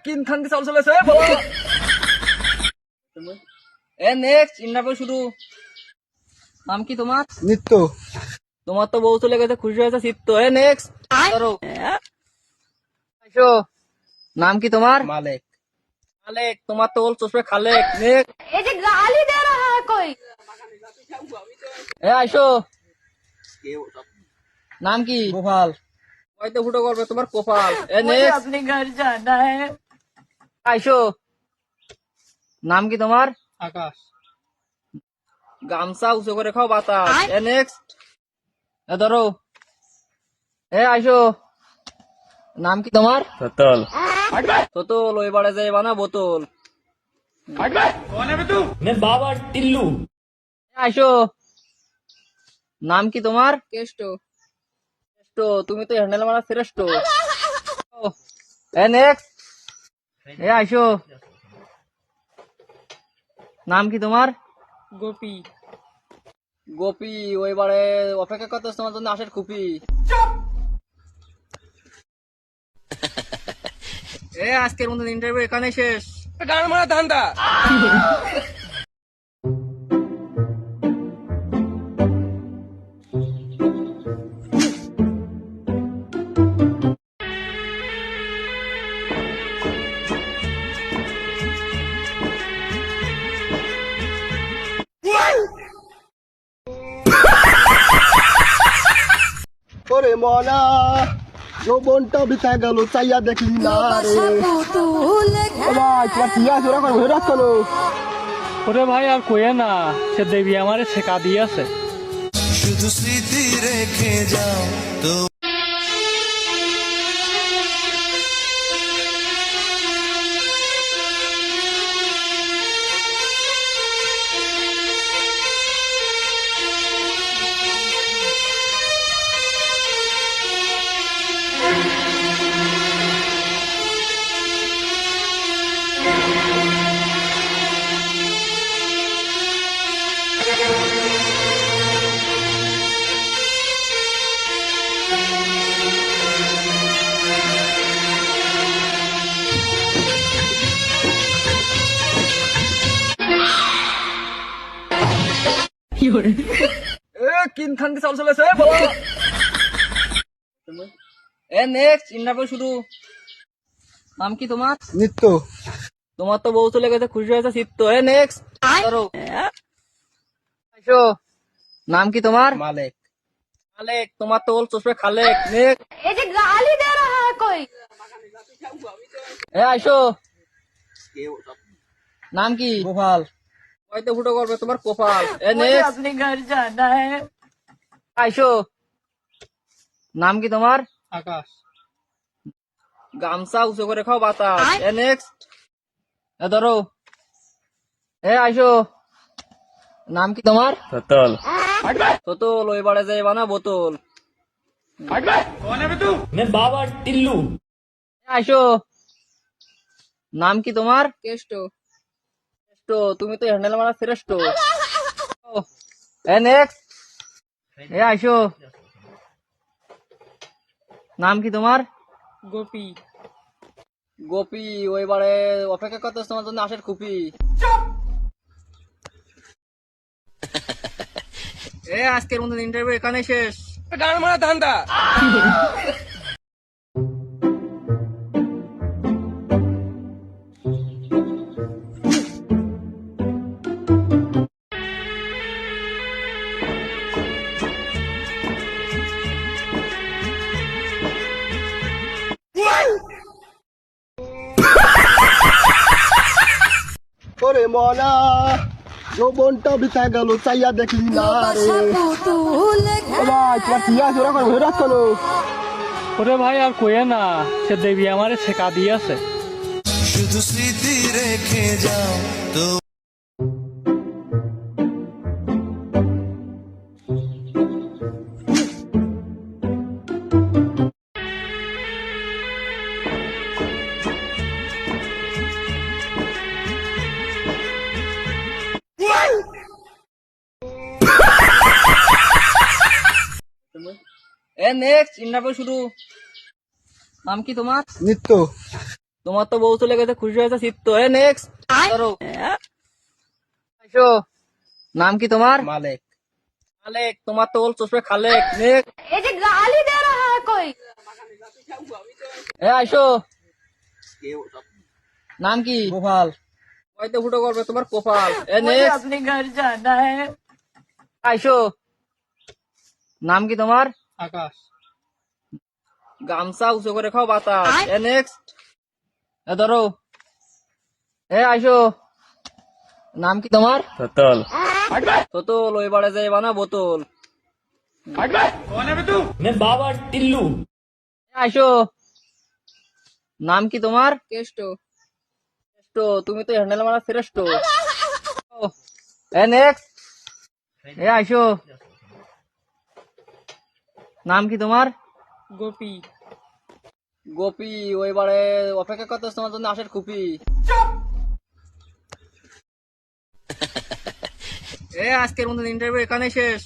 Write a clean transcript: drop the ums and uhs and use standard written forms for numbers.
কিনখান কি চাল চলেছে বলো। নেক্সট ইন্টারভিউ শুরু। নাম কি তোমার? নিত্য। তোমার তো বউ চলে গেছে, খুশি হয়েছে চিত্ত। নেক্সট ধরো। নাম কি তোমার? মালিক। খালেক, তোমার তো ওল চষবে খালেক। নেক্সট ये जो गाली दे रहा है कोई। আইসো। নাম কি? গোপাল। হয়তো ফুটো করবে তোমার কপাল। मुझे নেক্সট अपने घर जाना है। আইসো। নাম কি তোমার? আকাশ। গামছা উঁচু করে খাও বাতাস। নেক্সট ধরো। আইসো। নাম কি তোমার? তোতল। তোতল, ওই বাড়ে যাই বানা বোতল। বাবা টিল্লু। আইসো। নাম কি তোমার? কেষ্ট। কেষ্ট, তুমি তো হ্যান্ডেল মারা শ্রেষ্ঠ। নেক্সট আইসো। নাম কি তোমার? गोपी। গোপী, ওই বাড়ে অপেক্ষা করতে তোমার জন্য আসার খুপি। আজকের মতো ইন্টারভিউ এখানে শেষ। গান মারা ধান্দা। ওরে মনা, যৌবনটা বিছা গেল, চাইয়া দেখলি না রে। ভাই তোমার কি আছে, ওরা করে রাখলো। ওরে ভাই আর কয়ে না, সে দেবী আমারে ছেকা দিয়েছে। শুধু স্মৃতি রেখে যাও তো। কিনখান কি চাল চলেছে বলো। নেক্সট ইন্টারভিউ শুরু। নাম কি তোমার? নিত্য। তোমার তো বউ চলে গেছে, খুশি হয়েছে চিত্ত। নেক্সট ধরো। আইসো। নাম কি তোমার? মালিক। খালেক, তোমার তো ওল চষবে খালেক। নেক্সট ये जो गाली दे रहा है कोई। আইসো। নাম কি? গোপাল। হয়তো ফুটো করবে তোমার কপাল। मुझे নেক্সট अपने घर जाना है। আইসো। নাম কি তোমার? আকাশ। গামছা উঁচু করে খাও বাতাস। নেক্সট ধরো। আইসো। নাম কি তোমার? তোতল। তোতল, ওই বাড়ে যাই বানা বোতল। বাবা টিল্লু। আইসো। নাম কি তোমার? কেষ্ট। কেষ্ট, তুমি তো হ্যান্ডেল মারা শ্রেষ্ঠ। নেক্সট আইসো। নাম কি তোমার? गोपी। গোপী, ওই বাড়ে অপেক্ষা করতে তোমার জন্য আসার খুপি। আজকের মতো ইন্টারভিউ এখানে শেষ। গান মারা ধান্দা। ওরে মনা, যৌবনটা বিছা গেল, চাইয়া দেখলি না রে। ভাই তোমার কি আছে, ওরা করে রাখলো। ওরে ভাই আর কয়ে না, সে দেবী আমারে ছেকা দিয়েছে। শুধু স্মৃতি রেখে যাও তো। নেক্সট ইন্টারভিউ শুরু। নাম কি তোমার? নিত্য। তোমার তো বউ চলে গেছে, খুশি হয়েছে চিত্ত। নেক্সট ধরো। আইসো। নাম কি তোমার? মালিক। খালেক। তোমার তো ওল চষবে খালেক। নেক্সট। ये जो गाली दे रहा है कोई। আইসো। নাম কি? গোপাল। হয়তো ফুটো করবে তোমার কপাল। मुझे নেক্সট। अपने घर जाना है। আইসো। নাম কি তোমার? আকাশ। গামছা উঁচু করে খাও বাতাস। নেক্সট। ধরো। আইসো। নাম কি তোমার? তোতল। তোতল। ওই বাড়ে যাই বানা বোতল। বাবা টিল্লু। আইসো। নাম কি তোমার? কেষ্ট। কেষ্ট। তুমি তো হ্যান্ডেল মারা শ্রেষ্ঠ। নেক্সট। আইসো। নাম কি তোমার? गोपी। গোপী। ওই বাড়ে অপেক্ষা করতেছ তোমার জন্য আশের খুপি। আজকের মতো ইন্টারভিউ এখানে শেষ।